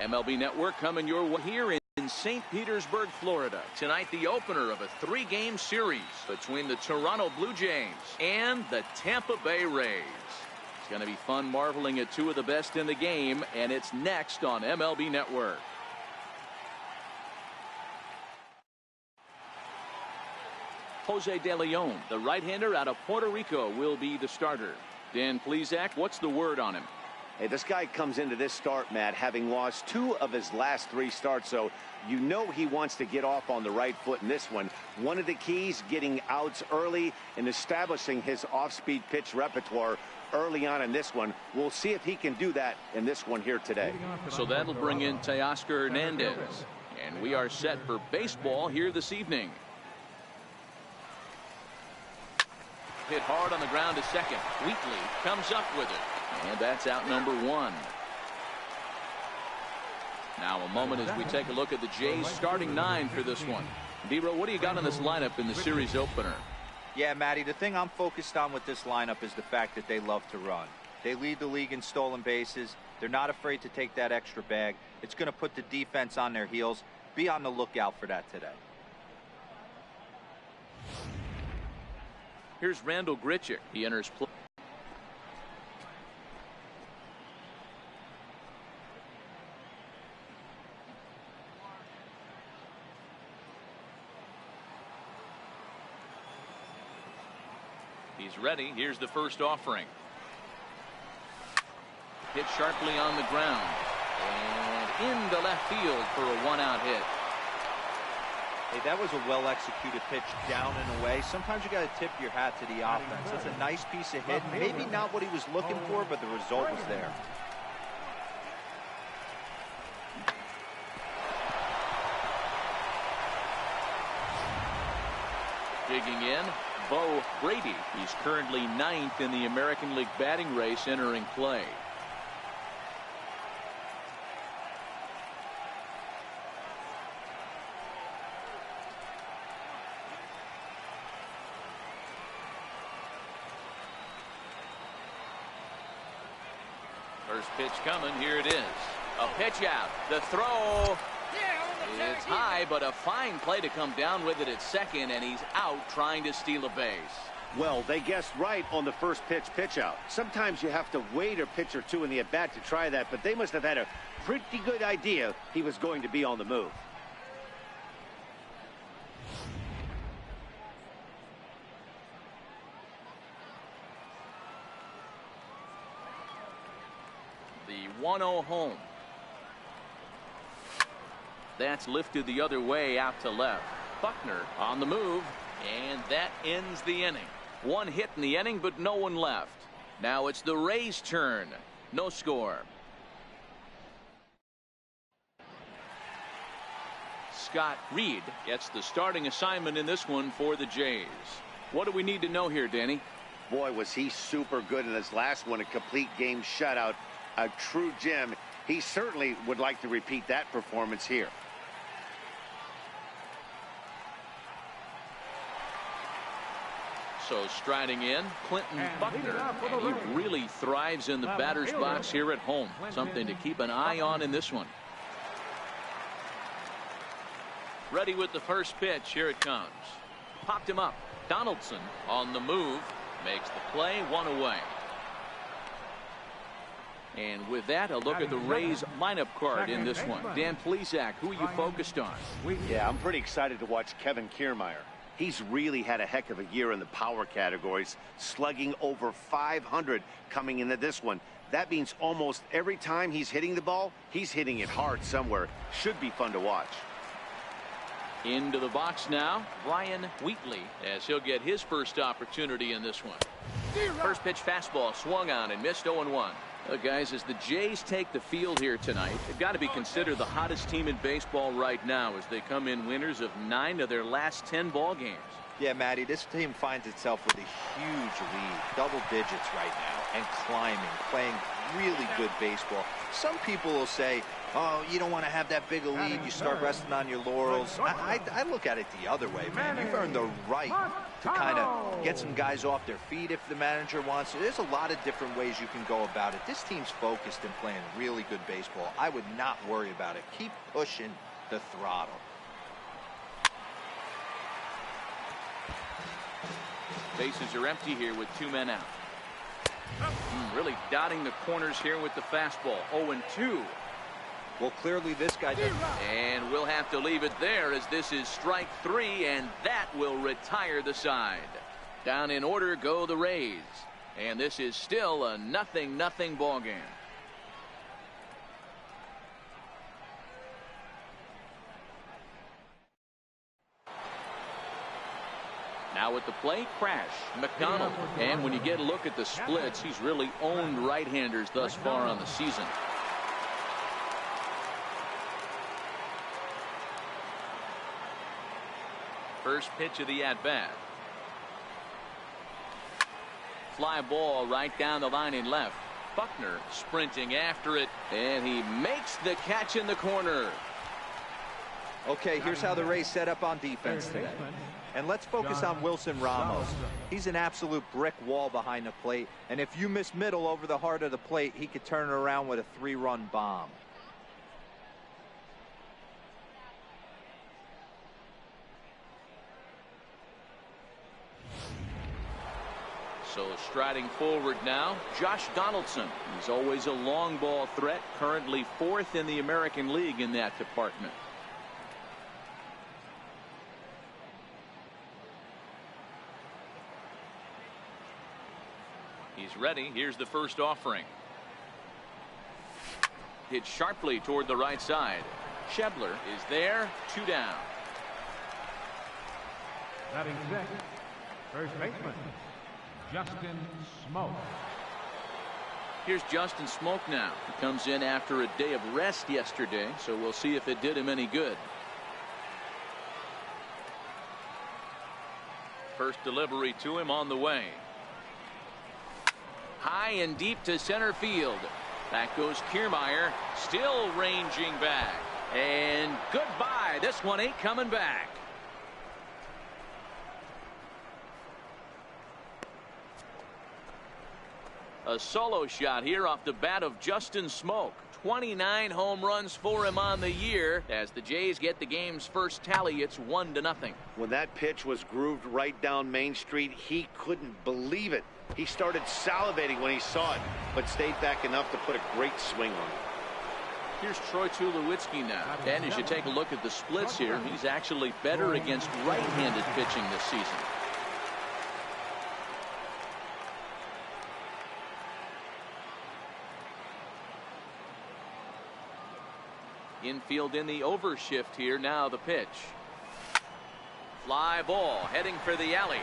MLB Network coming your way here in St. Petersburg, Florida. Tonight, the opener of a 3-game series between the Toronto Blue Jays and the Tampa Bay Rays. It's going to be fun marveling at two of the best in the game, and it's next on MLB Network. Jose De Leon, the right-hander out of Puerto Rico, will be the starter. Dan Plesac, what's the word on him? Hey, this guy comes into this start, Matt, having lost 2 of his last 3 starts, so you know he wants to get off on the right foot in this one. One of the keys, getting outs early and establishing his off-speed pitch repertoire early on in this one. We'll see if he can do that in this one here today. So that'll bring in Teoscar Hernandez, and we are set for baseball here this evening. Hit hard on the ground to second. Wheatley comes up with it. And that's out number 1. Now a moment as we take a look at the Jays starting 9 for this one. Dero, what do you got on this lineup in the series opener? Yeah, Matty, the thing I'm focused on with this lineup is the fact that they love to run. They lead the league in stolen bases. They're not afraid to take that extra bag. It's going to put the defense on their heels. Be on the lookout for that today. Here's Randall Grichuk. He enters play. He's ready. Here's the first offering. Hit sharply on the ground. And into left field for a 1-out hit. Hey, that was a well-executed pitch down and away. Sometimes you got to tip your hat to the offense. It's a nice piece of hit. Maybe not what he was looking for, but the result was there. Digging in, Bo Brady. He's currently 9th in the American League batting race entering play. First pitch coming. Here it is. A pitch out. The throw. It's high, but a fine play to come down with it at second, and he's out trying to steal a base. Well, they guessed right on the first pitch out. Sometimes you have to wait a pitch or 2 in the at-bat to try that, but they must have had a pretty good idea he was going to be on the move. The 1-0 home. That's lifted the other way out to left. Buckner on the move, and that ends the inning. 1 hit in the inning, but no one left. Now it's the Rays' turn. No score. Scott Reed gets the starting assignment in this one for the Jays. What do we need to know here, Danny? Boy, was he super good in his last one, a complete game shutout, a true gem. He certainly would like to repeat that performance here. So striding in, Clinton Buckner, and he really thrives in the batter's box here at home. Something to keep an eye on in this one. Ready with the first pitch. Here it comes. Popped him up. Donaldson on the move. Makes the play. 1 away. And with that, a look at the Rays lineup card in this one. Dan Plesac, who are you focused on? Yeah, I'm pretty excited to watch Kevin Kiermaier. He's really had a heck of a year in the power categories, slugging over 500 coming into this one. That means almost every time he's hitting the ball, he's hitting it hard somewhere. Should be fun to watch. Into the box now, Ryan Wheatley, as he'll get his first opportunity in this one. First pitch fastball swung on and missed. 0-1. Guys, as the Jays take the field here tonight, they've got to be considered the hottest team in baseball right now as they come in winners of 9 of their last 10 ball games. Yeah, Matty, this team finds itself with a huge lead, double digits right now, and climbing, playing really good baseball. Some people will say, oh, you don't want to have that big a lead. You start resting on your laurels. I look at it the other way, man. You've earned the right to kind of get some guys off their feet if the manager wants to. There's a lot of different ways you can go about it. This team's focused and playing really good baseball. I would not worry about it. Keep pushing the throttle. Bases are empty here with 2 men out. Really dotting the corners here with the fastball. 0-2. Well, clearly this guy doesn't. And we'll have to leave it there as this is strike 3, and that will retire the side. Down in order go the Rays. And this is still a 0-0 ball game. Now at the plate, Crash, McDonald. And when you get a look at the splits, he's really owned right-handers thus far on the season. First pitch of the at-bat. Fly ball right down the line in left. Buckner sprinting after it, and he makes the catch in the corner. Okay, here's how the Rays set up on defense today. And let's focus on Wilson Ramos. He's an absolute brick wall behind the plate, and if you miss middle over the heart of the plate, he could turn it around with a 3-run bomb. So striding forward now, Josh Donaldson. He's always a long ball threat, currently 4th in the American League in that department. He's ready. Here's the first offering. Hit sharply toward the right side. Schebler is there. 2 down. Batting sixth, first baseman, Justin Smoke. Here's Justin Smoke now. He comes in after a day of rest yesterday, so we'll see if it did him any good. First delivery to him on the way. High and deep to center field. Back goes Kiermaier, still ranging back. And goodbye. This one ain't coming back. A solo shot here off the bat of Justin Smoke. 29 home runs for him on the year. As the Jays get the game's first tally, it's 1-0. When that pitch was grooved right down Main Street, he couldn't believe it. He started salivating when he saw it, but stayed back enough to put a great swing on it. Here's Troy Tulowitzki now. And as you take a look at the splits here, he's actually better against right-handed pitching this season. Infield in the overshift here. Now the pitch. Fly ball heading for the alley.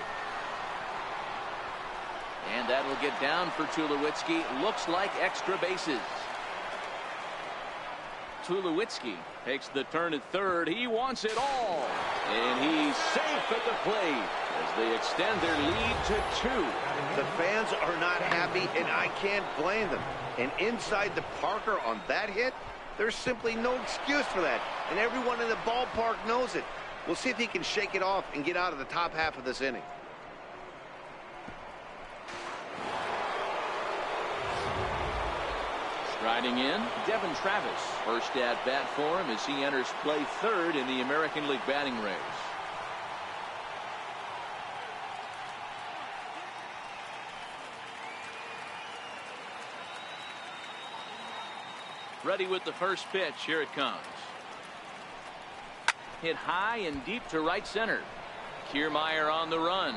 And that'll get down for Tulowitzki. Looks like extra bases. Tulowitzki takes the turn at third. He wants it all. And he's safe at the plate as they extend their lead to 2. The fans are not happy, and I can't blame them. And inside the Parker on that hit, there's simply no excuse for that. And everyone in the ballpark knows it. We'll see if he can shake it off and get out of the top half of this inning. Striding in, Devin Travis. First at bat for him as he enters play third in the American League batting race. Ready with the first pitch. Here it comes. Hit high and deep to right center. Kiermaier on the run.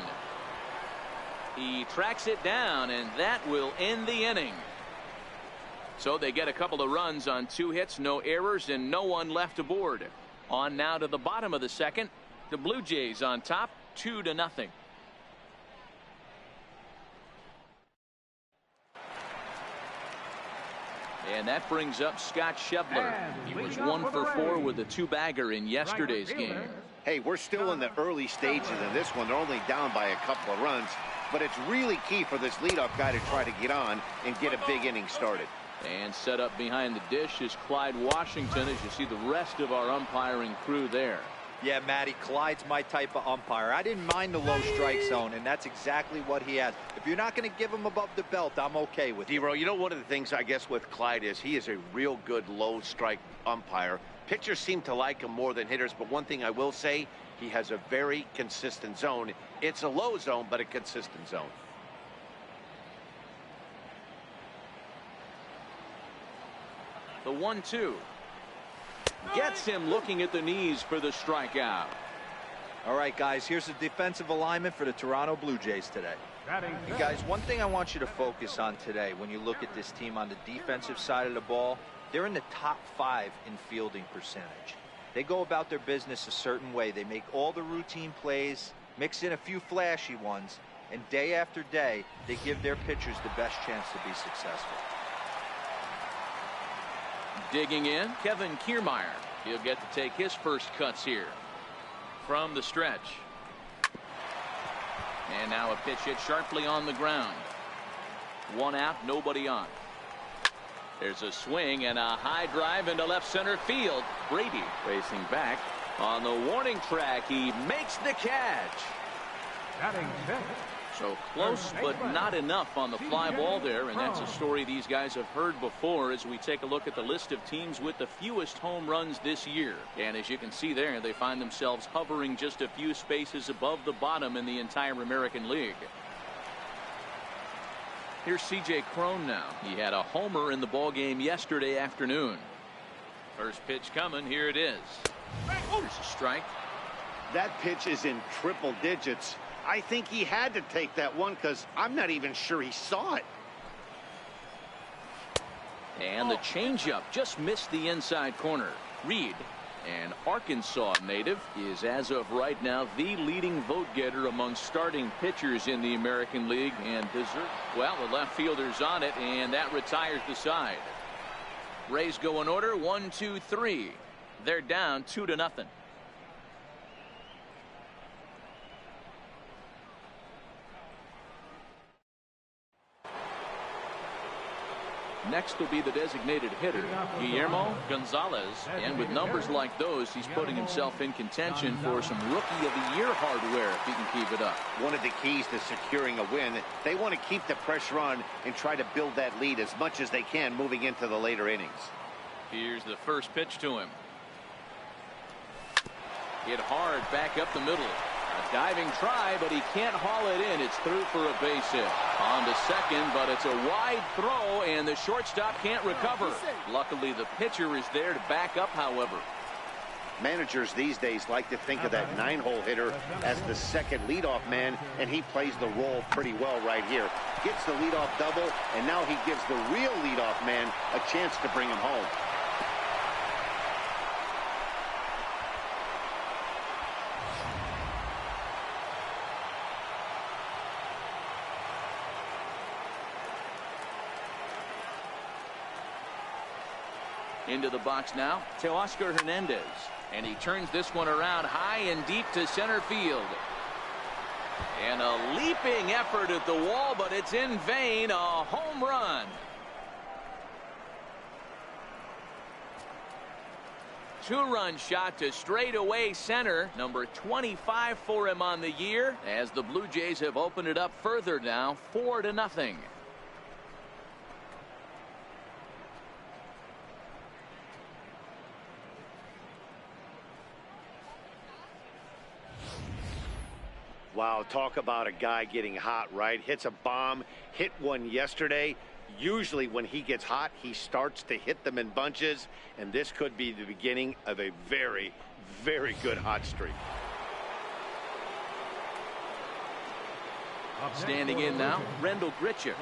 He tracks it down, and that will end the inning. So they get a couple of runs on 2 hits, no errors, and no one left aboard. On now to the bottom of the second. The Blue Jays on top, 2-0. And that brings up Scott Schebler. He was 1 for 4 with a 2-bagger in yesterday's game. Hey, we're still in the early stages of this one. They're only down by a couple of runs, but it's really key for this leadoff guy to try to get on and get a big inning started. And set up behind the dish is Clyde Washington, as you see the rest of our umpiring crew there. Yeah, Matty, Clyde's my type of umpire. I didn't mind the low strike zone, and that's exactly what he has. If you're not going to give him above the belt, I'm okay with it. D-Row, you know, one of the things I guess with Clyde is he is a real good low strike umpire. Pitchers seem to like him more than hitters, but one thing I will say, he has a very consistent zone. It's a low zone, but a consistent zone. The 1-2. Gets him looking at the knees for the strikeout. All right, guys, here's the defensive alignment for the Toronto Blue Jays today. Hey, guys, one thing I want you to focus on today when you look at this team on the defensive side of the ball, they're in the top 5 in fielding percentage. They go about their business a certain way. They make all the routine plays, mix in a few flashy ones, and day after day, they give their pitchers the best chance to be successful. Digging in, Kevin Kiermaier. He'll get to take his first cuts here from the stretch. And now a pitch hit sharply on the ground. 1 out, nobody on. There's a swing and a high drive into left center field. Brady racing back on the warning track. He makes the catch. So close, but not enough on the fly ball there, and that's a story these guys have heard before as we take a look at the list of teams with the fewest home runs this year. And as you can see there, they find themselves hovering just a few spaces above the bottom in the entire American League. Here's C.J. Cron now. He had a homer in the ballgame yesterday afternoon. First pitch coming. Here it is. There's a strike. That pitch is in triple digits. I think he had to take that one because I'm not even sure he saw it. And the changeup just missed the inside corner. Reed, an Arkansas native, is as of right now the leading vote getter among starting pitchers in the American League, and well, the left fielder's on it, and that retires the side. Rays go in order, 1, 2, 3. They're down 2-0. Next will be the designated hitter, Guillermo Gonzalez. And with numbers like those, he's putting himself in contention for some Rookie of the Year hardware if he can keep it up. One of the keys to securing a win, they want to keep the pressure on and try to build that lead as much as they can moving into the later innings. Here's the first pitch to him. Hit hard back up the middle. A diving try, but he can't haul it in. It's through for a base hit. On to second, but it's a wide throw, and the shortstop can't recover. Luckily, the pitcher is there to back up, however. Managers these days like to think of that 9-hole hitter as the second leadoff man, and he plays the role pretty well right here. Gets the leadoff double, and now he gives the real leadoff man a chance to bring him home. Into the box now, Teoscar Hernandez. And he turns this one around high and deep to center field. And a leaping effort at the wall, but it's in vain. A home run. Two-run shot to straightaway center. Number 25 for him on the year, as the Blue Jays have opened it up further now, 4-0. Wow, talk about a guy getting hot, right? Hits a bomb, hit one yesterday. Usually when he gets hot, he starts to hit them in bunches, and this could be the beginning of a very, very good hot streak. Standing in now, Rendell Gritcher.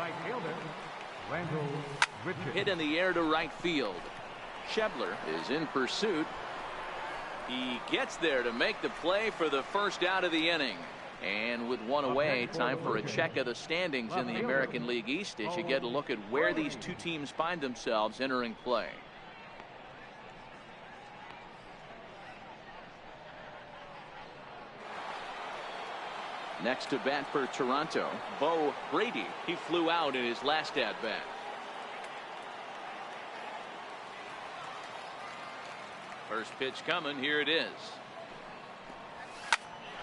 Hit in the air to right field. Schebler is in pursuit. He gets there to make the play for the first out of the inning. And with one away, time for a check of the standings in the American League East as you get a look at where these two teams find themselves entering play. Next to bat for Toronto, Bo Brady. He flew out in his last at-bat. First pitch coming. Here it is.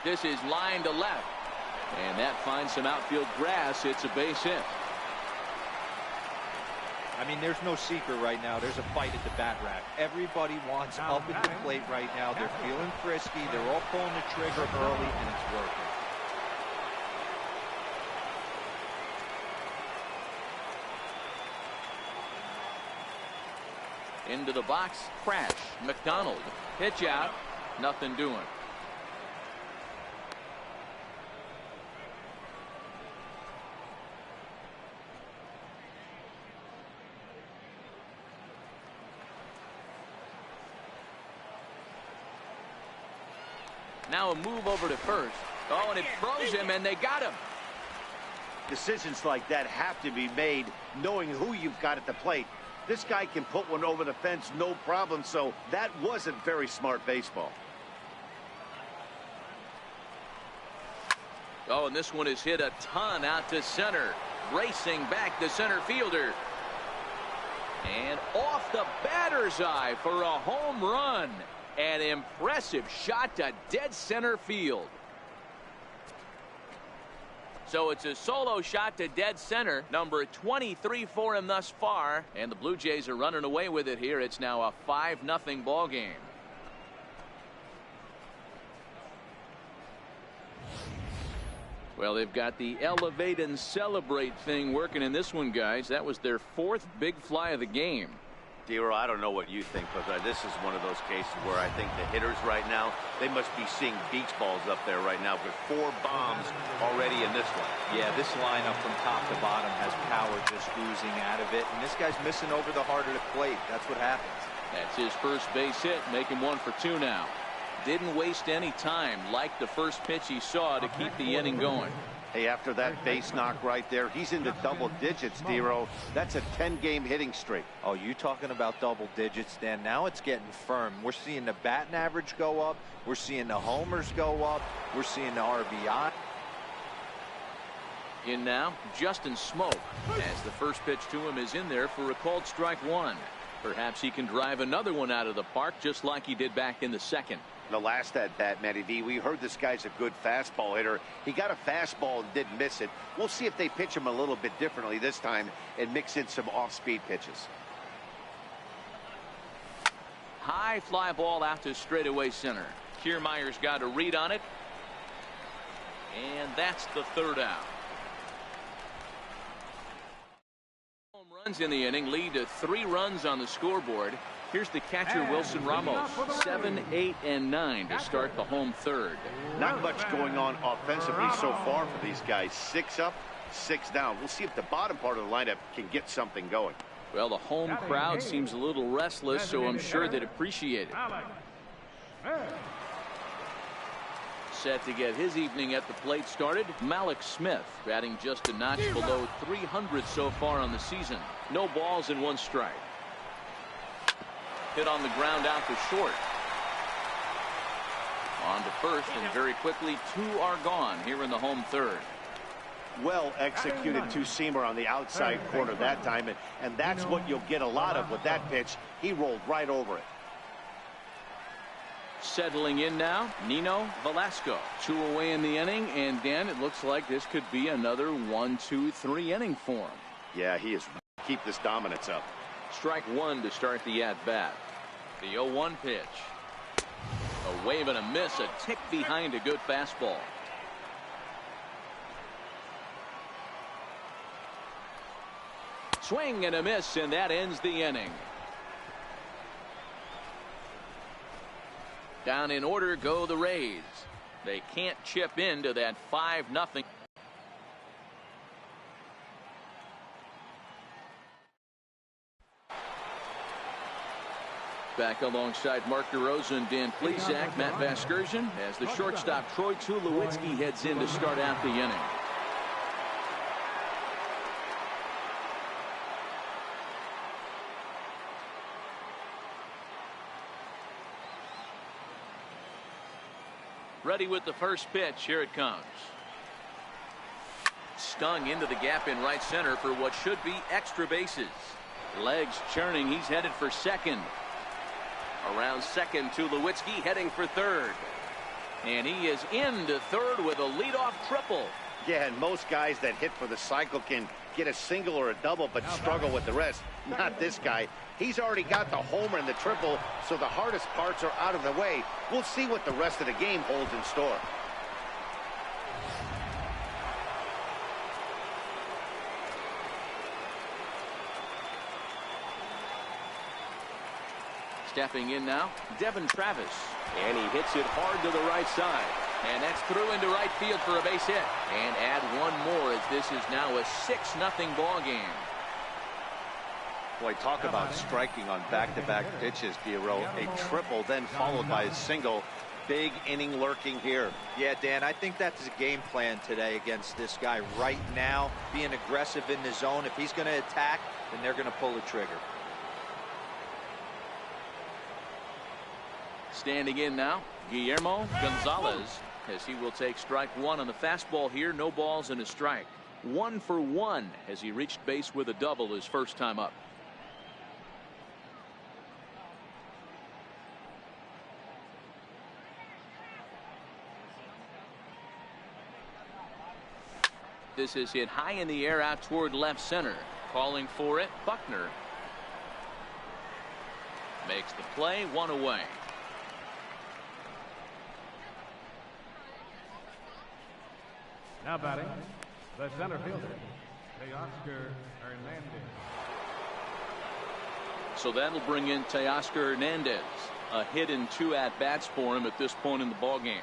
This is line to left. And that finds some outfield grass. It's a base hit. I mean, there's no secret right now. There's a fight at the bat rack. Everybody wants up at the plate right now. They're feeling frisky. They're all pulling the trigger early, and it's working. Into the box. Crash. McDonald. Pitch out. Nothing doing. Now a move over to first. Oh, and it throws him, and they got him. Decisions like that have to be made knowing who you've got at the plate. This guy can put one over the fence, no problem, so that wasn't very smart baseball. Oh, and this one is hit a ton out to center. Racing back the center fielder. And off the batter's eye for a home run. An impressive shot to dead center field. So it's a solo shot to dead center, number 23 for him thus far, and the Blue Jays are running away with it here. It's now a 5-0 ball game. Well, they've got the elevate and celebrate thing working in this one, guys. That was their 4th big fly of the game. Dero, I don't know what you think, but this is one of those cases where I think the hitters right now, they must be seeing beach balls up there right now with 4 bombs already in this one. Yeah, this lineup from top to bottom has power just oozing out of it, and this guy's missing over the heart of the plate. That's what happens. That's his first base hit, making 1 for 2 now. Didn't waste any time, like the first pitch he saw, to keep the inning going. Hey, after that base knock right there, he's into double digits, Dero. That's a 10-game hitting streak. Oh, you talking about double digits, Dan? Now it's getting firm. We're seeing the batting average go up. We're seeing the homers go up. We're seeing the RBI. In now, Justin Smoke, as the first pitch to him is in there for a called strike 1. Perhaps he can drive another one out of the park just like he did back in the second. The last at bat, Matty V, we heard this guy's a good fastball hitter. He got a fastball and didn't miss it. We'll see if they pitch him a little bit differently this time and mix in some off-speed pitches. High fly ball out to straightaway center. Kiermaier's got a read on it. And that's the 3rd out. Home runs in the inning lead to 3 runs on the scoreboard. Here's the catcher, Wilson Ramos. 7, 8, and 9 to start the home 3rd. Not much going on offensively so far for these guys. 6 up, 6 down. We'll see if the bottom part of the lineup can get something going. Well, the home crowd seems a little restless, so I'm sure they'd appreciate it. Set to get his evening at the plate started, Malik Smith, batting just a notch below 300 so far on the season. No balls and 1 strike. Hit on the ground out to short. On to first, and very quickly 2 are gone here in the home 3rd. Well executed 2-seamer on the outside corner that time, and that's what you'll get a lot of with that pitch. He rolled right over it. Settling in now, Nino Velasco. 2 away in the inning, and Dan, it looks like this could be another 1, 2, 3 inning for him. Yeah, he is. Keep this dominance up. Strike 1 to start the at-bat. The 0-1 pitch. A wave and a miss, a tick behind a good fastball. Swing and a miss, and that ends the inning. Down in order go the Rays. They can't chip into that 5-0. Back alongside Mark DeRosa and Dan Plesac, Matt Vasgersian, as the shortstop Troy Tulowitzki heads in to start out the inning. Ready with the first pitch. Here it comes. Stung into the gap in right center for what should be extra bases. Legs churning. He's headed for second. Around second, Tulowitzki heading for third. And he is into third with a leadoff triple. Yeah, and most guys that hit for the cycle can get a single or a double, but struggle with the rest. Not this guy. He's already got the homer and the triple, so the hardest parts are out of the way. We'll see what the rest of the game holds in store. Stepping in now, Devin Travis. And he hits it hard to the right side. And that's through into right field for a base hit. And add one more as this is now a 6-0 ball game. Boy, talk about striking on back-to-back pitches, Giro. A triple then followed by a single. Big inning lurking here. Yeah, Dan, I think that's a game plan today against this guy right now. Being aggressive in the zone. If he's going to attack, then they're going to pull the trigger. Standing in now, Guillermo Gonzalez, as he will take strike one on the fastball here. No balls and a strike. 1 for 1 as he reached base with a double his first time up. This is hit high in the air out toward left center. Calling for it, Buckner. Makes the play, 1 away. Now batting, the center fielder, Teoscar Hernandez. So that'll bring in Teoscar Hernandez. A hit and 2 at-bats for him at this point in the ballgame.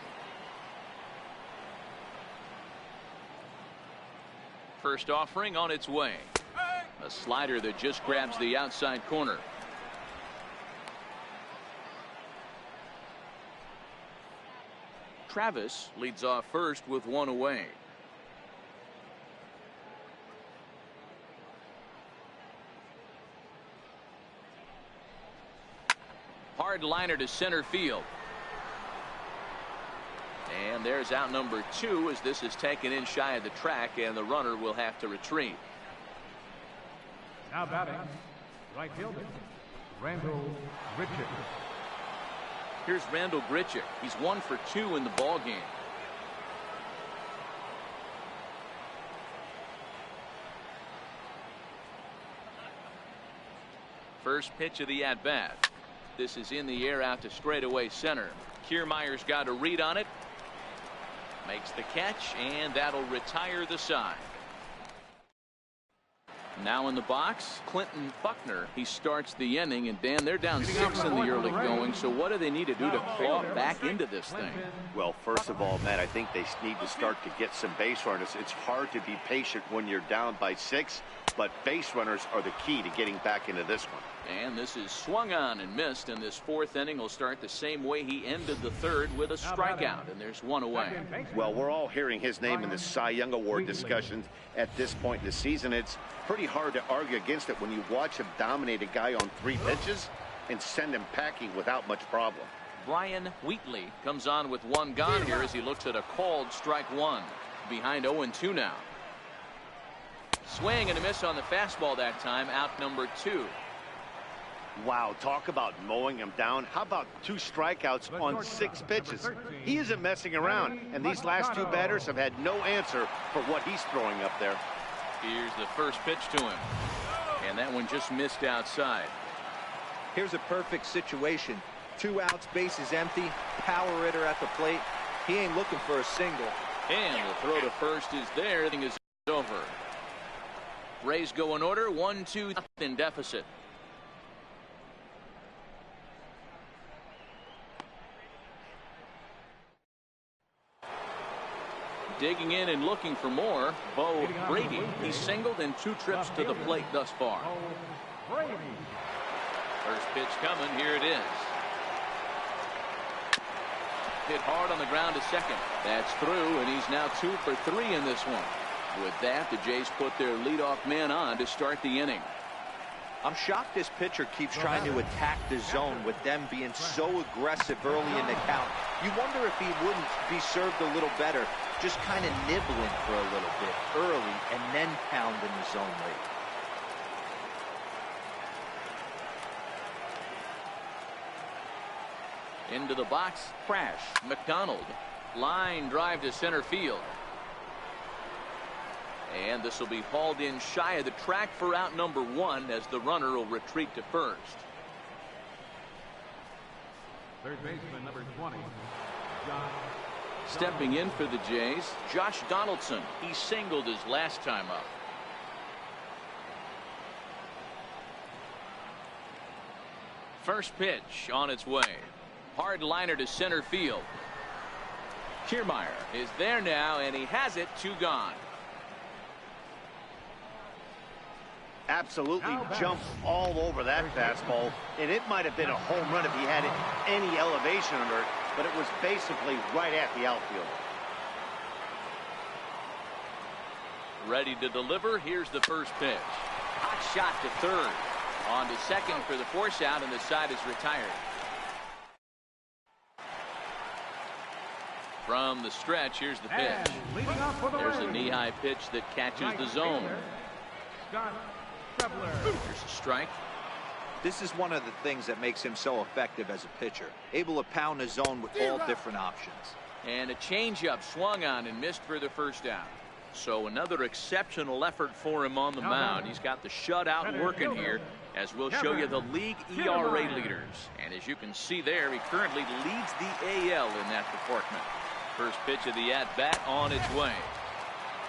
First offering on its way. A slider that just grabs the outside corner. Travis leads off first with 1 away. Hard liner to center field. And there's out number 2 as this is taken in shy of the track, and the runner will have to retreat. Now batting, right fielder, Randall Grichuk. Here's Randall Grichuk. He's 1 for 2 in the ball game. First pitch of the at-bat. This is in the air out to straightaway center. Kiermaier's got a read on it. Makes the catch, and that'll retire the side. Now in the box, Clinton Buckner. He starts the inning, and Dan, they're down 6 in the early going, so what do they need to do to claw back into this thing? Well, first of all, Matt, I think they need to start to get some base runners. It's hard to be patient when you're down by 6, but base runners are the key to getting back into this one. And this is swung on and missed, and this 4th inning will start the same way he ended the 3rd with a strikeout, and there's 1 away. Well, we're all hearing his name in the Cy Young Award discussions at this point in the season. It's pretty hard to argue against it when you watch him dominate a guy on 3 pitches and send him packing without much problem. Brian Wheatley comes on with 1 gone here as he looks at a called strike 1. Behind 0-2 now. Swing and a miss on the fastball that time. Out number 2. Wow, talk about mowing him down. How about 2 strikeouts on 6 pitches? He isn't messing around, and these last 2 batters have had no answer for what he's throwing up there. Here's the first pitch to him, and that one just missed outside. Here's a perfect situation. 2 outs, bases empty, power hitter at the plate. He ain't looking for a single. And the throw to first is there. Everything is over. Rays go in order. 1-2 in deficit. Digging in and looking for more, Bo Brady. He's singled in 2 trips to the plate thus far. First pitch coming. Here it is. Hit hard on the ground to second. That's through, and he's now 2 for 3 in this one. With that, the Jays put their leadoff man on to start the inning. I'm shocked this pitcher keeps trying to attack the zone with them being so aggressive early in the count. You wonder if he wouldn't be served a little better, just kind of nibbling for a little bit early and then pounding the zone late. Into the box. Crash. McDonald. Line drive to center field. And this will be hauled in shy of the track for out number 1 as the runner will retreat to first. Third baseman number 20, Josh. Stepping in for the Jays, Josh Donaldson. He singled his last time up. First pitch on its way. Hard liner to center field. Kiermaier is there now, and he has it. 2 gone. Absolutely jumped all over that fastball, and it might have been a home run if he had any elevation under it, but it was basically right at the outfield. Ready to deliver. Here's the first pitch. Hot shot to third. On to second for the force out, and the side is retired. From the stretch, here's the pitch. There's a knee-high pitch that catches the zone. Here's a strike. This is one of the things that makes him so effective as a pitcher. Able to pound the zone with all different options. And a changeup swung on and missed for the first out. So another exceptional effort for him on the mound. He's got the shutout working here, as we'll show you the league ERA leaders. And as you can see there, he currently leads the AL in that department. First pitch of the at-bat on its way.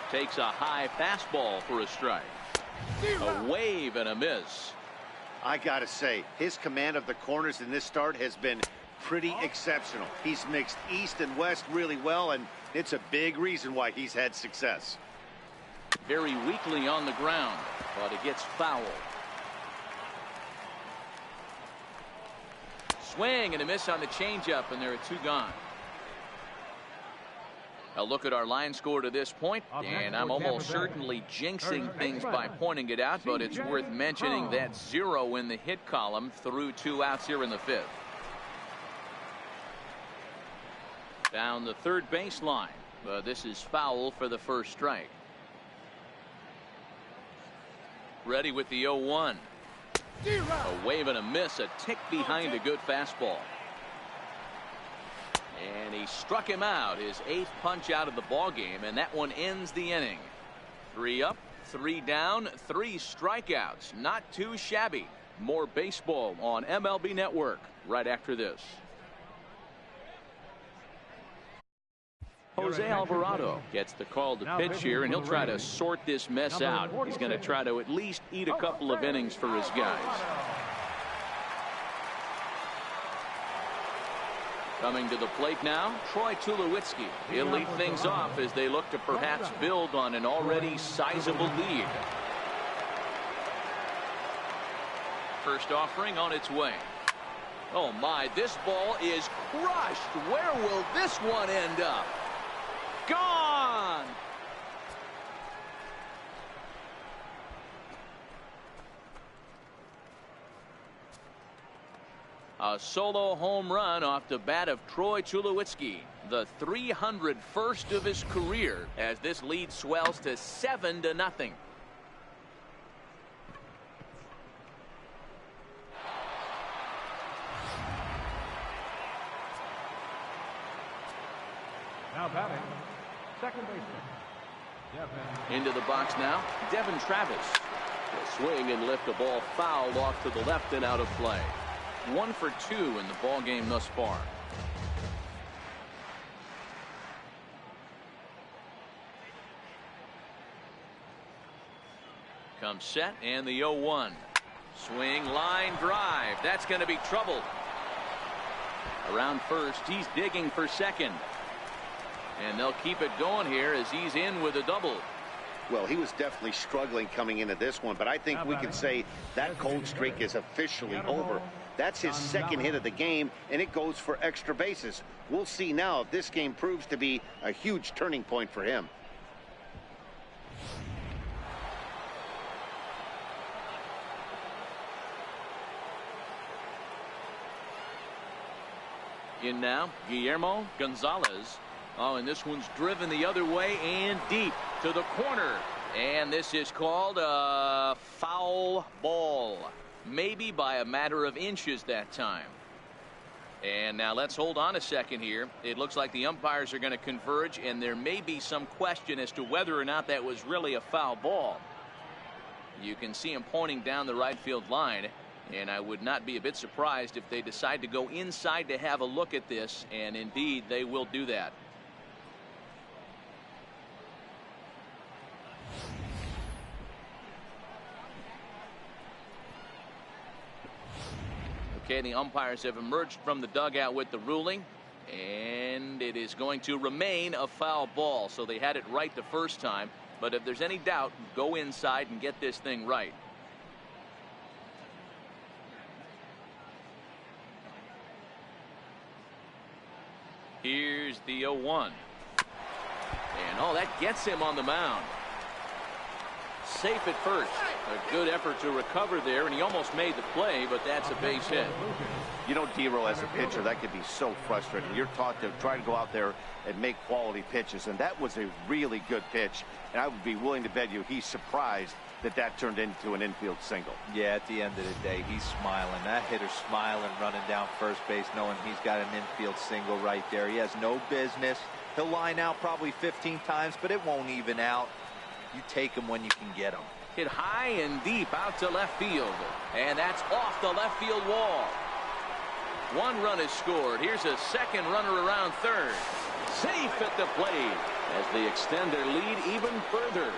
Takes a high fastball for a strike. A wave and a miss. I gotta say, his command of the corners in this start has been pretty exceptional. He's mixed east and west really well, and it's a big reason why he's had success. Very weakly on the ground, but it gets foul. Swing and a miss on the changeup, and there are 2 gone. A look at our line score to this point, and I'm almost certainly jinxing things by pointing it out, but it's worth mentioning that 0 in the hit column through 2 outs here in the 5th. Down the third baseline. This is foul for the first strike. Ready with the 0-1. A wave and a miss, a tick behind a good fastball. And he struck him out, his 8th punch out of the ball game, and that one ends the inning. 3 up, 3 down, 3 strikeouts. Not too shabby. More baseball on MLB Network right after this. Jose Alvarado gets the call to pitch here, and he'll try to sort this mess out. He's going to try to at least eat a couple of innings for his guys. Coming to the plate now, Troy Tulowitzki. He'll lead things off as they look to perhaps build on an already sizable lead. First offering on its way. Oh my, this ball is crushed. Where will this one end up? Gone! A solo home run off the bat of Troy Tulowitzki, the 301st of his career, as this lead swells to 7-0. Now batting, second baseman, Devin. Into the box now, Devin Travis. Will swing and lift a ball foul off to the left and out of play. 1 for 2 in the ball game thus far. Comes set and the 0-1. Swing, line drive. That's going to be trouble. Around first, he's digging for second. And they'll keep it going here as he's in with a double. Well, he was definitely struggling coming into this one, but I think we can say that cold streak is officially over. That's his second hit of the game, and it goes for extra bases. We'll see now if this game proves to be a huge turning point for him. In now, Guillermo Gonzalez. Oh, and this one's driven the other way and deep to the corner. And this is called a foul ball. Maybe by a matter of inches that time. And now let's hold on a second here. It looks like the umpires are going to converge, and there may be some question as to whether or not that was really a foul ball. You can see him pointing down the right field line, and I would not be a bit surprised if they decide to go inside to have a look at this, and indeed they will do that. Okay, the umpires have emerged from the dugout with the ruling, and it is going to remain a foul ball. So they had it right the first time, but if there's any doubt, go inside and get this thing right. Here's the 0-1. And oh, that gets him on the mound. Safe at first. A good effort to recover there, and he almost made the play, but that's a base hit. You know, D-Row, as a pitcher, that could be so frustrating. You're taught to try to go out there and make quality pitches, and that was a really good pitch. And I would be willing to bet you he's surprised that that turned into an infield single. Yeah, at the end of the day, he's smiling. That hitter's smiling, running down first base, knowing he's got an infield single right there. He has no business. He'll line out probably 15 times, but it won't even out. You take him when you can get him. Hit high and deep out to left field, and that's off the left field wall. One run is scored. Here's a second runner around third. Safe at the plate as they extend their lead even further.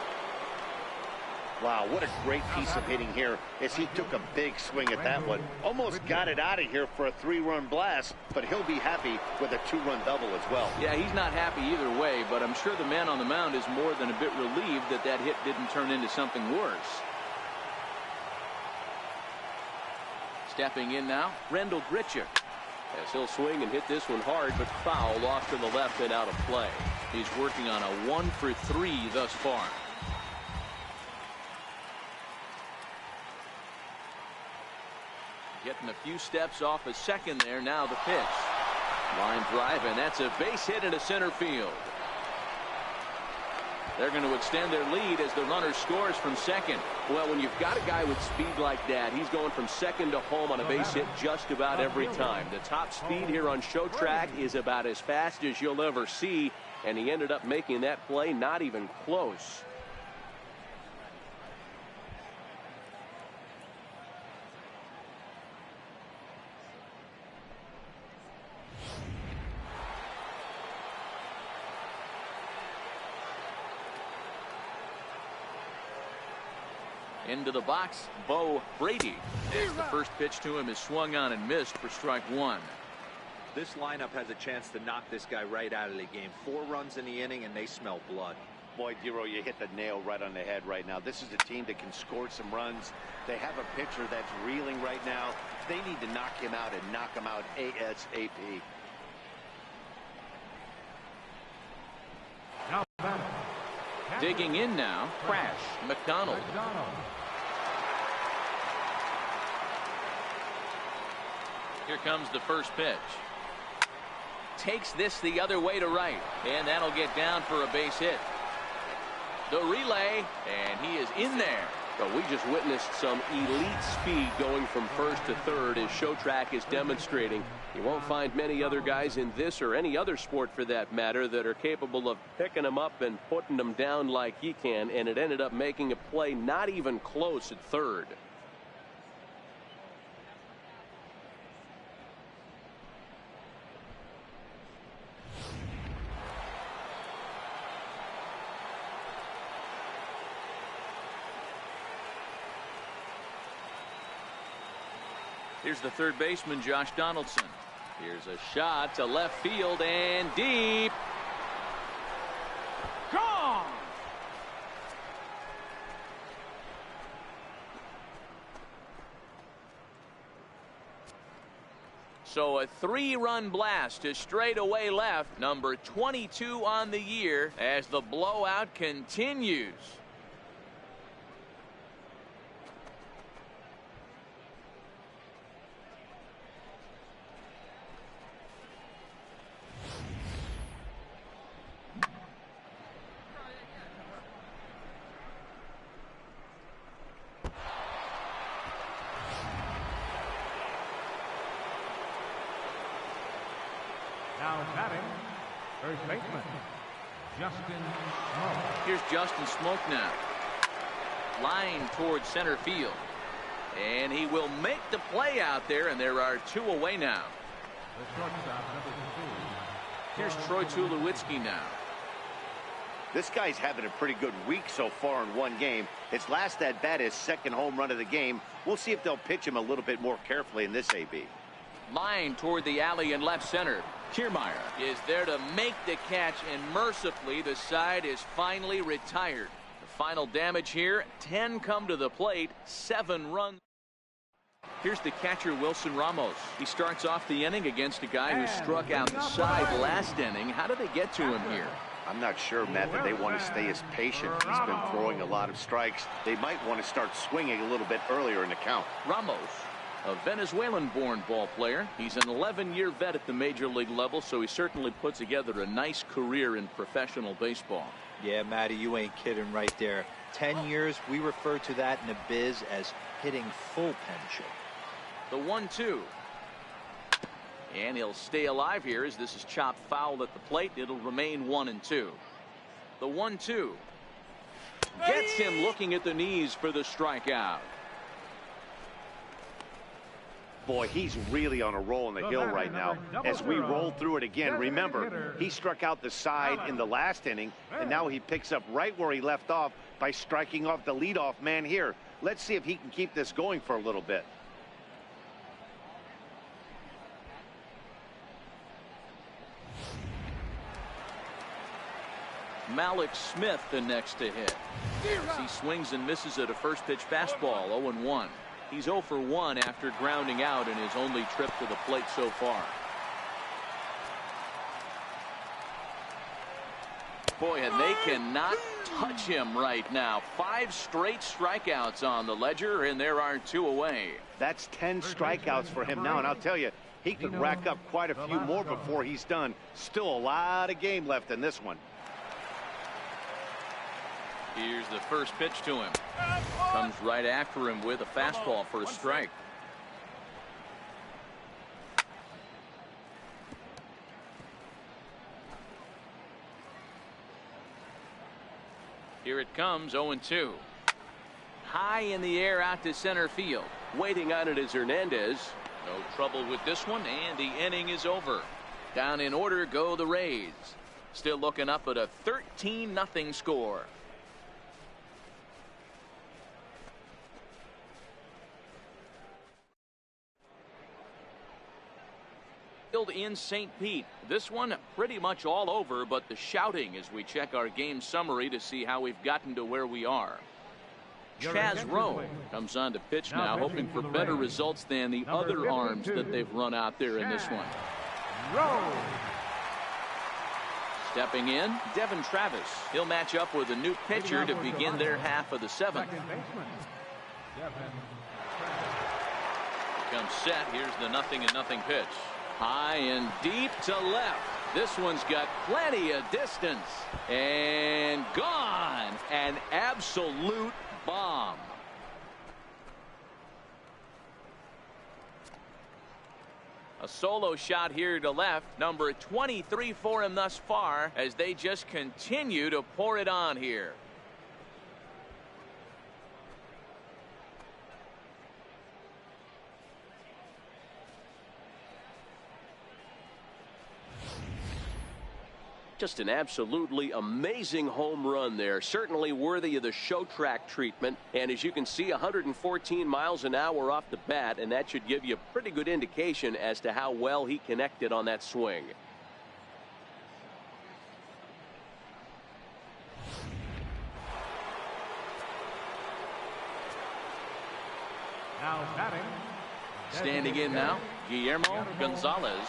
Wow, what a great piece of hitting here as he took a big swing at that one. Almost got it out of here for a 3-run blast, but he'll be happy with a 2-run double as well. Yeah, he's not happy either way, but I'm sure the man on the mound is more than a bit relieved that that hit didn't turn into something worse. Stepping in now, Rendell Grichuk. As he'll swing and hit this one hard, but foul off to the left and out of play. He's working on a 1-for-3 thus far. Getting a few steps off a second there. Now the pitch. Line drive, and that's a base hit into center field. They're going to extend their lead as the runner scores from second. Well, when you've got a guy with speed like that, he's going from second to home on a base hit just about every time. The top speed here on Show Track is about as fast as you'll ever see, and he ended up making that play not even close. Into the box, Bo Brady. As the first pitch to him is swung on and missed for strike one. This lineup has a chance to knock this guy right out of the game. 4 runs in the inning, and they smell blood. Boy, D-Row, you hit the nail right on the head right now. This is a team that can score some runs. They have a pitcher that's reeling right now. They need to knock him out and knock him out ASAP. Digging in now, Crash McDonald. Here comes the first pitch. Takes this the other way to right, and that'll get down for a base hit. The relay, and he is in there. But we just witnessed some elite speed going from first to third as Show Track is demonstrating. You won't find many other guys in this or any other sport for that matter that are capable of picking them up and putting them down like he can, and it ended up making a play not even close at third. Here's the third baseman, Josh Donaldson. Here's a shot to left field and deep. Gone! So a 3-run blast to straightaway left, number 22 on the year, as the blowout continues. Here's Justin Smoke now. Line towards center field. And he will make the play out there, and there are 2 away now. Here's Troy Tulowitzki now. This guy's having a pretty good week so far in one game. His last at bat, his second home run of the game. We'll see if they'll pitch him a little bit more carefully in this AB. Line toward the alley in left center. Kiermaier is there to make the catch, and mercifully the side is finally retired. The final damage here, 10 come to the plate, 7 runs. Here's the catcher, Wilson Ramos. He starts off the inning against a guy who struck out the side last inning. How did they get to him here? I'm not sure, Matt, that they want to stay as patient. He's been throwing a lot of strikes. They might want to start swinging a little bit earlier in the count. Ramos, a Venezuelan-born ball player. He's an 11-year vet at the major league level, so he certainly put together a nice career in professional baseball. Yeah, Matty, you ain't kidding right there. 10 years, we refer to that in the biz as hitting full pension. The 1-2. And he'll stay alive here as this is chopped foul at the plate. It'll remain 1-2. The 1-2 gets him looking at the knees for the strikeout. Boy, he's really on a roll in the hill right now. As we roll through it again, remember, he struck out the side in the last inning, and now he picks up right where he left off by striking off the leadoff man here. Let's see if he can keep this going for a little bit. Malik Smith the next to hit. He swings and misses at a first pitch fastball. 0-1. He's 0 for 1 after grounding out in his only trip to the plate so far. Boy, and they cannot touch him right now. 5 straight strikeouts on the ledger, and there are 2 away. That's 10 strikeouts for him now, and I'll tell you, he could rack up quite a few more before he's done. Still a lot of game left in this one. Here's the first pitch to him. Comes right after him with a fastball for a strike. Here it comes, 0-2. High in the air out to center field. Waiting on it is Hernandez. No trouble with this one, and the inning is over. Down in order go the Rays. Still looking up at a 13-0 score. In St. Pete. This one pretty much all over, but the shouting as we check our game summary to see how we've gotten to where we are. Chaz Rowe comes on to pitch now, hoping for better results than the other arms that they've run out there in this one. Stepping in, Devin Travis. He'll match up with a new pitcher to begin their half of the 7th. Comes set. Here's the 0-0 pitch. High and deep to left. This one's got plenty of distance. And gone. An absolute bomb. A solo shot here to left. Number 23 for him thus far as they just continue to pour it on here. Just an absolutely amazing home run there. Certainly worthy of the show track treatment. And as you can see, 114 miles an hour off the bat, and that should give you a pretty good indication as to how well he connected on that swing. Now batting. Standing in now, Guillermo Gonzalez,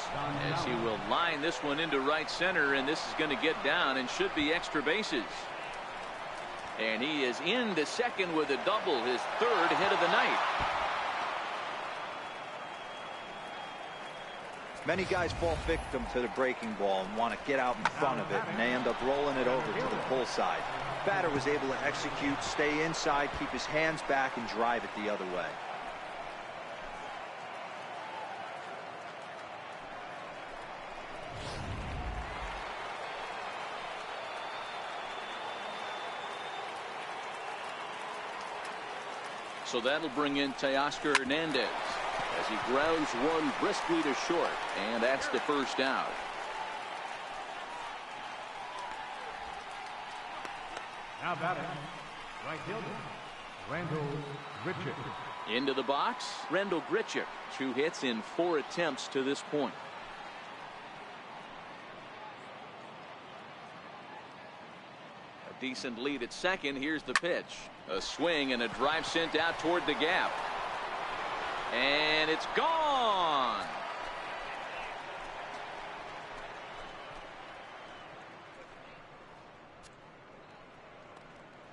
as he will line this one into right center, and this is going to get down and should be extra bases. And he is into second with a double, his 3rd hit of the night. Many guys fall victim to the breaking ball and want to get out in front of it, and they end up rolling it over to the pull side. Batter was able to execute, stay inside, keep his hands back, and drive it the other way. So that'll bring in Teoscar Hernandez as he grounds one briskly to short. And that's the first out. Now batting, right fielder, Randall Grichuk. Into the box, Randall Grichuk. 2 hits in 4 attempts to this point. A decent lead at second. Here's the pitch. A swing and a drive sent out toward the gap. And it's gone.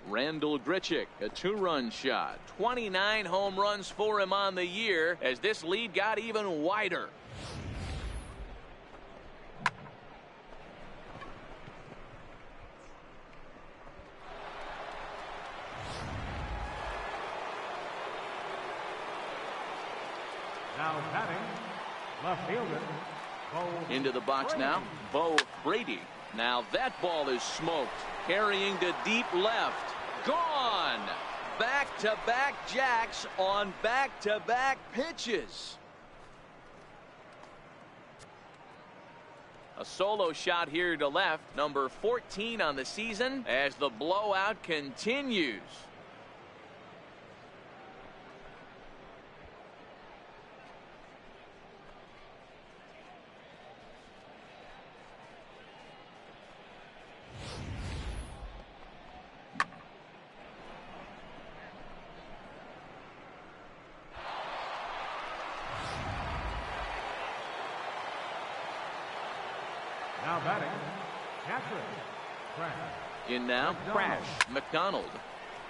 Randall Grichuk, a 2-run shot. 29 home runs for him on the year as this lead got even wider. Now batting, left fielder, Bo Into the box Brady. now, Bo Brady. Now that ball is smoked, carrying to deep left. Gone. Back-to-back jacks on back-to-back pitches. A solo shot here to left, number 14 on the season, as the blowout continues. Now batting, catcher, Crash. In now, Crash McDonald.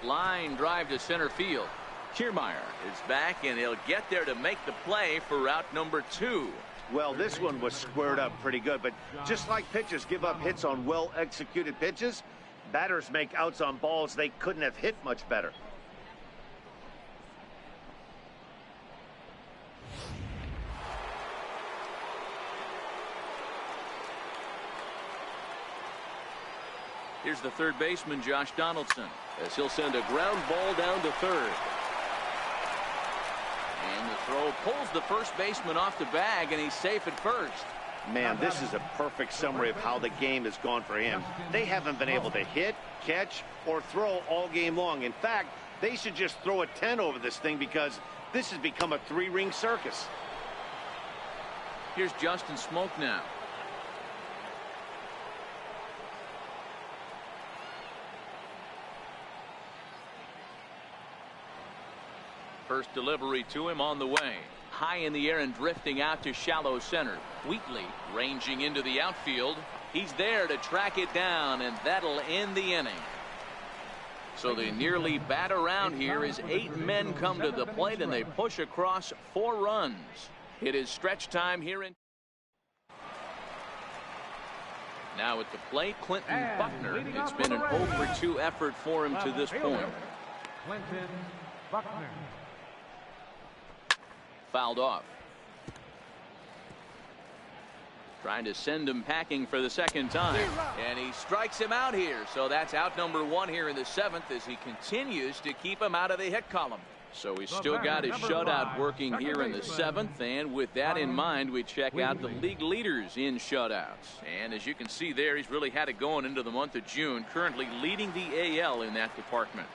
Line drive to center field. Kiermaier is back, and he'll get there to make the play for route number 2. Well, this one was squared up pretty good, but just like pitchers give up hits on well-executed pitches, batters make outs on balls they couldn't have hit much better. Here's the third baseman, Josh Donaldson. As he'll send a ground ball down to third. And the throw pulls the first baseman off the bag, and he's safe at first. Man, this is a perfect summary of how the game has gone for him. They haven't been able to hit, catch, or throw all game long. In fact, they should just throw a 10 over this thing because this has become a 3-ring circus. Here's Justin Smoke now. First delivery to him on the way. High in the air and drifting out to shallow center. Wheatley ranging into the outfield. He's there to track it down, and that'll end the inning. So they nearly bat around here as 8 men come to the plate, and they push across 4 runs. It is stretch time here in. Now at the plate, Clinton Buckner. It's been an 0-for-2 effort for him to this point. Clinton Buckner. Fouled off. Trying to send him packing for the second time. And he strikes him out here. So that's out number 1 here in the 7th as he continues to keep him out of the hit column. So he's still got his shutout working here in the 7th. And with that in mind, we check out the league leaders in shutouts. And as you can see there, he's really had it going into the month of June. Currently leading the AL in that department.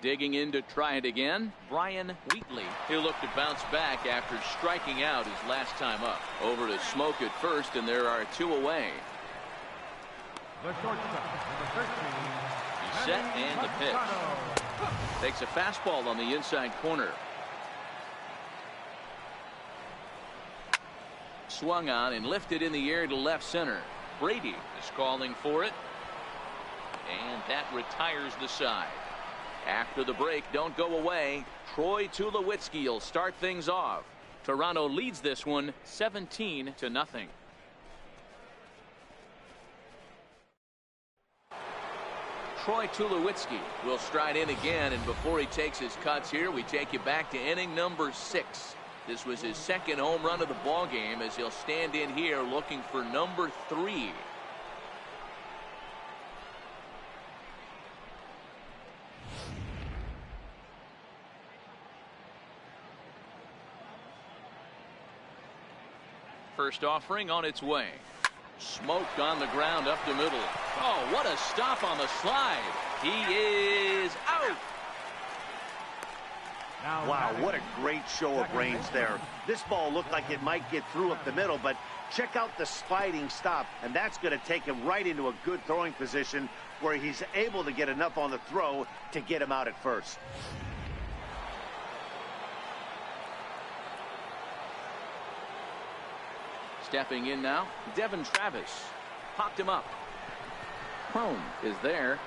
Digging in to try it again, Brian Wheatley. He'll look to bounce back after striking out his last time up. Over to Smoke at first, and there are 2 away. The shortstop, number 13. He's set, and the pitch. Takes a fastball on the inside corner. Swung on and lifted in the air to left center. Brady is calling for it. And that retires the side. After the break, don't go away. Troy Tulowitzki will start things off. Toronto leads this one 17-0. Troy Tulowitzki will stride in again, and before he takes his cuts here, we take you back to inning number 6. This was his second home run of the ball game as he'll stand in here looking for number 3. First offering on its way. Smoked on the ground up the middle. Oh, what a stop on the slide. He is out. Wow, what a great show of range there. This ball looked like it might get through up the middle, but check out the sliding stop, and that's going to take him right into a good throwing position where he's able to get enough on the throw to get him out at first. Stepping in now, Devin Travis. Popped him up. Crone is there.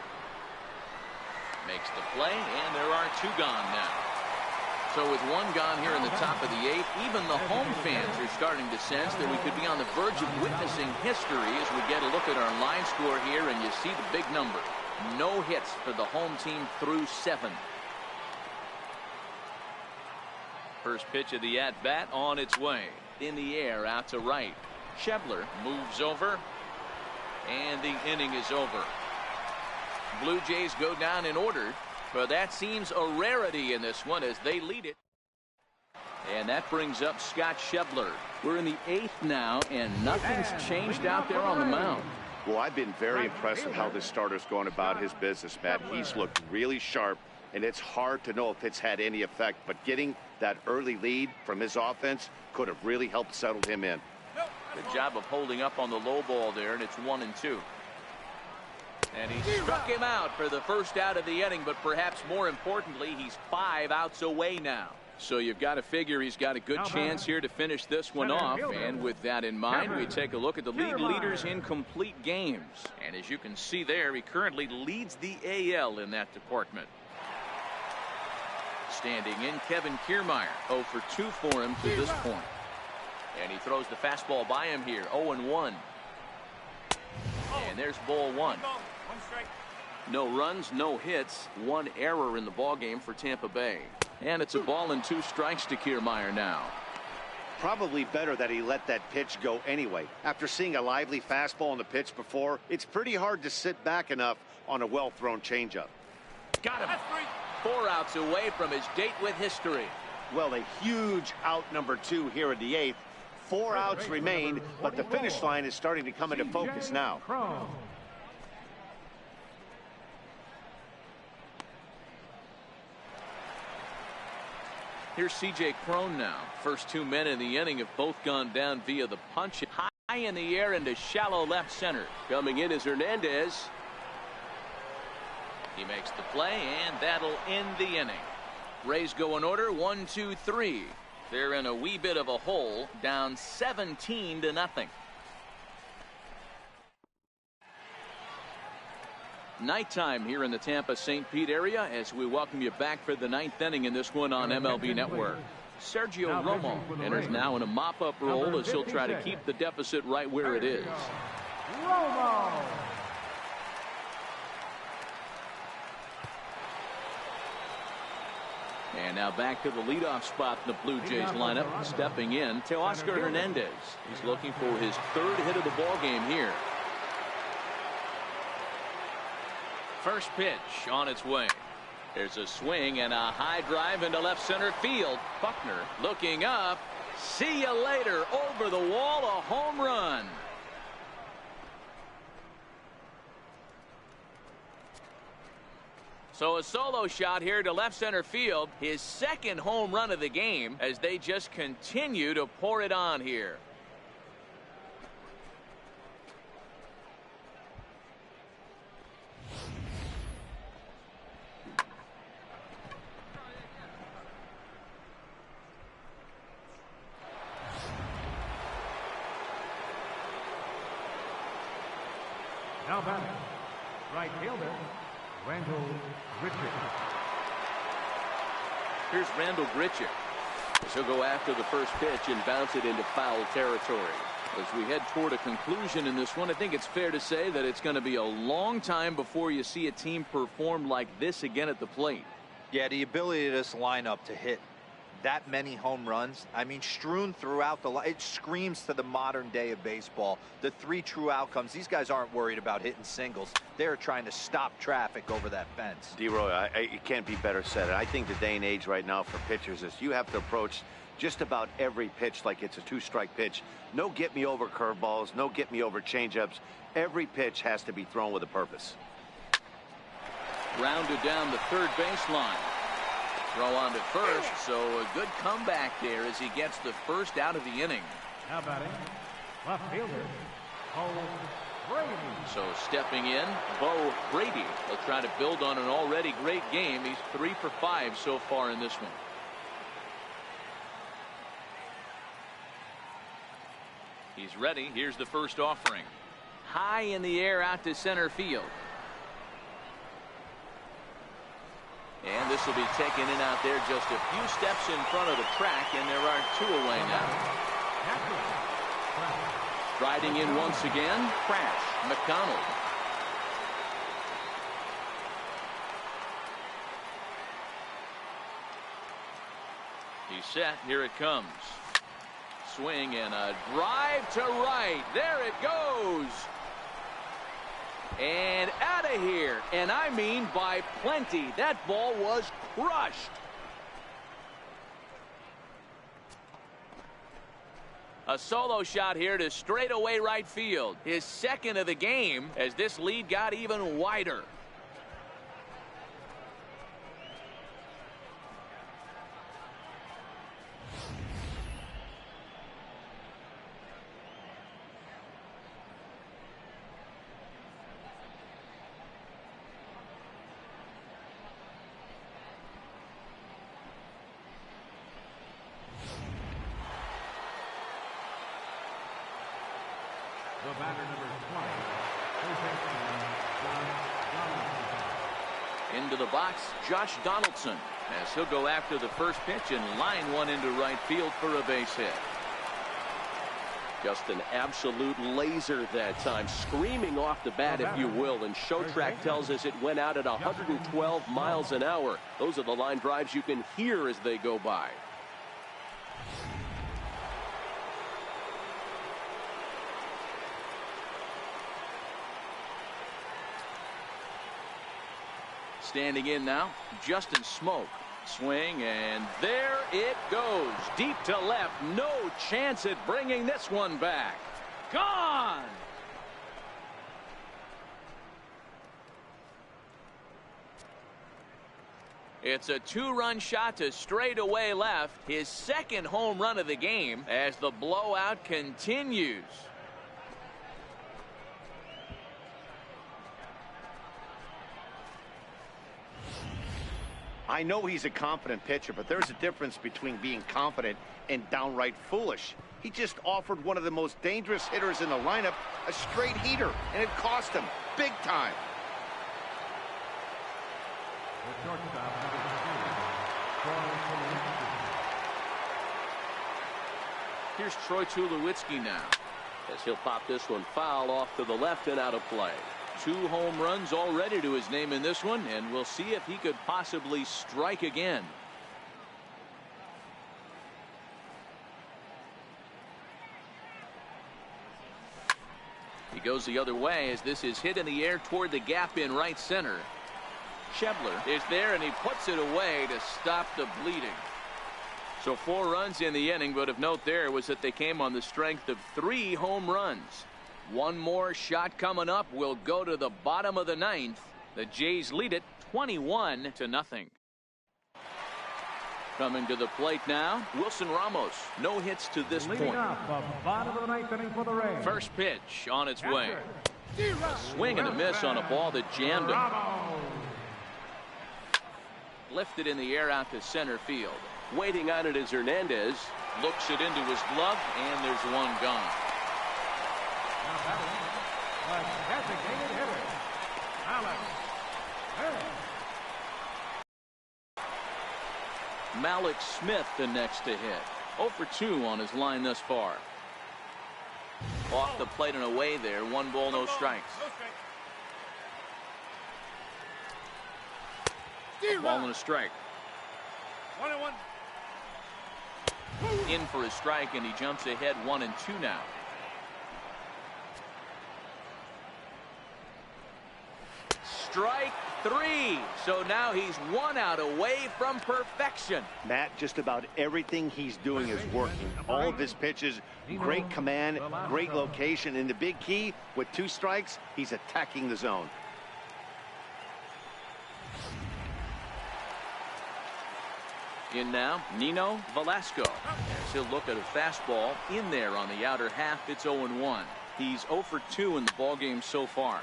Makes the play, and there are two gone now. So with one gone here in the top of the eighth, even the home fans are starting to sense that we could be on the verge of witnessing history as we get a look at our line score here, and you see the big number. No hits for the home team through 7. First pitch of the at-bat on its way. In the air, out to right. Schebler moves over, and the inning is over. Blue Jays go down in order, but that seems a rarity in this one as they lead it. And that brings up Scott Schebler. We're in the 8th now, and nothing's changed out there on the mound. Well, I've been very impressed with how this starter's going about his business, Matt. He's looked really sharp, and it's hard to know if it's had any effect, but getting that early lead from his offense could have really helped settle him in. Good job of holding up on the low ball there, and it's 1-2. And he struck him out for the first out of the inning, but perhaps more importantly, he's 5 outs away now. So you've got to figure he's got a good chance here to finish this one off. And with that in mind, we take a look at the league leaders in complete games. And as you can see there, he currently leads the AL in that department. Standing in, Kevin Kiermaier, 0 for 2 for him to this point. And he throws the fastball by him here, 0-1. And there's ball 1. No runs, no hits, 1 error in the ballgame for Tampa Bay. And it's a ball and 2 strikes to Kiermaier now. Probably better that he let that pitch go anyway. After seeing a lively fastball on the pitch before, it's pretty hard to sit back enough on a well-thrown changeup. Got him. 4 outs away from his date with history. Well, a huge out number 2 here in the 8th. 4 outs remain, but the finish line is starting to come into focus now. Here's C.J. Crone now. First 2 men in the inning have both gone down via the punch. High in the air into shallow left center. Coming in is Hernandez. He makes the play, and that'll end the inning. Rays go in order, 1, 2, 3. They're in a wee bit of a hole, down 17-0. Nighttime here in the Tampa-St. Pete area as we welcome you back for the 9th inning in this one on MLB Network. Sergio Romo enters now in a mop-up role as he'll try to keep the deficit right where it is. Romo. And now back to the leadoff spot in the Blue Jays lineup. Stepping in, Teoscar Hernandez. He's looking for his 3rd hit of the ball game here. First pitch on its way. There's a swing and a high drive into left center field. Buckner looking up. See you later. Over the wall, a home run. So a solo shot here to left center field. His 2nd home run of the game as they just continue to pour it on here. Now batting, right fielder, Randall Grichuk. Here's Randall Grichuk. He'll go after the first pitch and bounce it into foul territory. As we head toward a conclusion in this one, I think it's fair to say that it's going to be a long time before you see a team perform like this again at the plate. Yeah, the ability of this lineup to hit that many home runs, I mean, strewn throughout the line, it screams to the modern day of baseball. The 3 true outcomes. These guys aren't worried about hitting singles. They're trying to stop traffic over that fence. D-Roy, it can't be better said. I think the day and age right now for pitchers is you have to approach just about every pitch like it's a two-strike pitch. No get-me-over curveballs, no get-me-over changeups. Every pitch has to be thrown with a purpose. Rounded down the third baseline. Throw on to first, so a good comeback there as he gets the first out of the inning. Now batting, left fielder, Bo Brady. So stepping in, Bo Brady. He'll try to build on an already great game. He's 3 for 5 so far in this one. He's ready. Here's the first offering. High in the air out to center field. And this will be taken in out there just a few steps in front of the track, and there are 2 away now. Striding in once again, crash, McDonald. He's set. Here it comes. Swing and a drive to right. There it goes. And out of here. And I mean by plenty. That ball was crushed. A solo shot here to straightaway right field. His second of the game as this lead got even wider. The batter number 20. Into the box, Josh Donaldson, as he'll go after the first pitch and line one into right field for a base hit. Just an absolute laser that time, screaming off the bat, if you will. And Showtrack tells us it went out at 112 miles an hour. Those are the line drives you can hear as they go by. Standing in now, Justin Smoke. Swing, and there it goes. Deep to left. No chance at bringing this one back. Gone! It's a 2-run shot to straightaway left. His second home run of the game as the blowout continues. I know he's a confident pitcher, but there's a difference between being confident and downright foolish. He just offered one of the most dangerous hitters in the lineup a straight heater, and it cost him big time. Here's Troy Tulowitzki now, as he'll pop this one foul off to the left and out of play. 2 home runs already to his name in this one, and we'll see if he could possibly strike again. He goes the other way as this is hit in the air toward the gap in right center. Schebler is there, and he puts it away to stop the bleeding. So 4 runs in the inning, but of note there was that they came on the strength of 3 home runs. One more shot coming up will go to the bottom of the 9th. The Jays lead it 21-0. Coming to the plate now, Wilson Ramos. No hits to this point. Up the bottom of the 9th inning for the Rays. First pitch on its way. A swing and a miss on a ball that jammed him. Lifted in the air out to center field. Waiting on it is Hernandez. Looks it into his glove, and there's one gone. Designated hitter, Alex Harris. Malik Smith the next to hit. 0 for 2 on his line thus far. Off the plate and away there. 1 ball, no strikes. Ball and a strike. 1-1. In for a strike, and he jumps ahead 1-2 now. strike 3. So now he's 1 out away from perfection. Matt, just about everything he's doing is working. All of his pitches, great command, great location. And the big key, with 2 strikes, he's attacking the zone. In now, Nino Velasco. As he'll look at a fastball in there on the outer half. It's 0-1. He's 0 for 2 in the ballgame so far.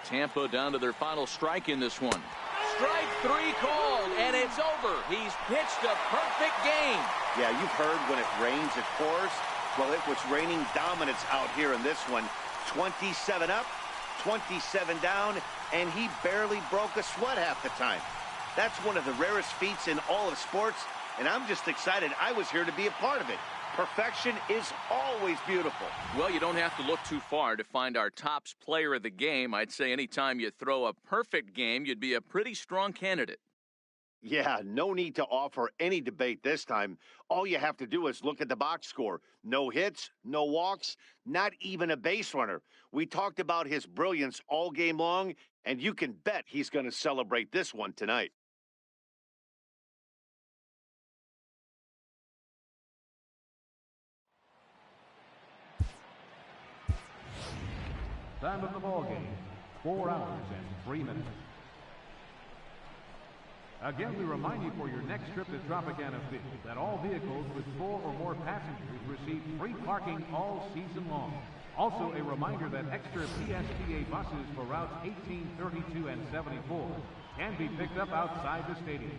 Tampa down to their final strike in this one. Strike 3 called, and it's over. He's pitched a perfect game. Yeah, you've heard when it rains, it pours. Well, it was raining dominance out here in this one. 27 up, 27 down, and he barely broke a sweat half the time. That's one of the rarest feats in all of sports, and I'm just excited I was here to be a part of it. Perfection is always beautiful. Well, you don't have to look too far to find our tops player of the game. I'd say anytime you throw a perfect game, you'd be a pretty strong candidate. Yeah, no need to offer any debate this time. All you have to do is look at the box score. No hits, no walks, not even a base runner. We talked about his brilliance all game long, and you can bet he's going to celebrate this one tonight. Time of the ball game, 4 hours and 3 minutes. Again, we remind you for your next trip to Tropicana Field that all vehicles with 4 or more passengers receive free parking all season long. Also, a reminder that extra PSTA buses for routes 18, 32, and 74 can be picked up outside the stadium.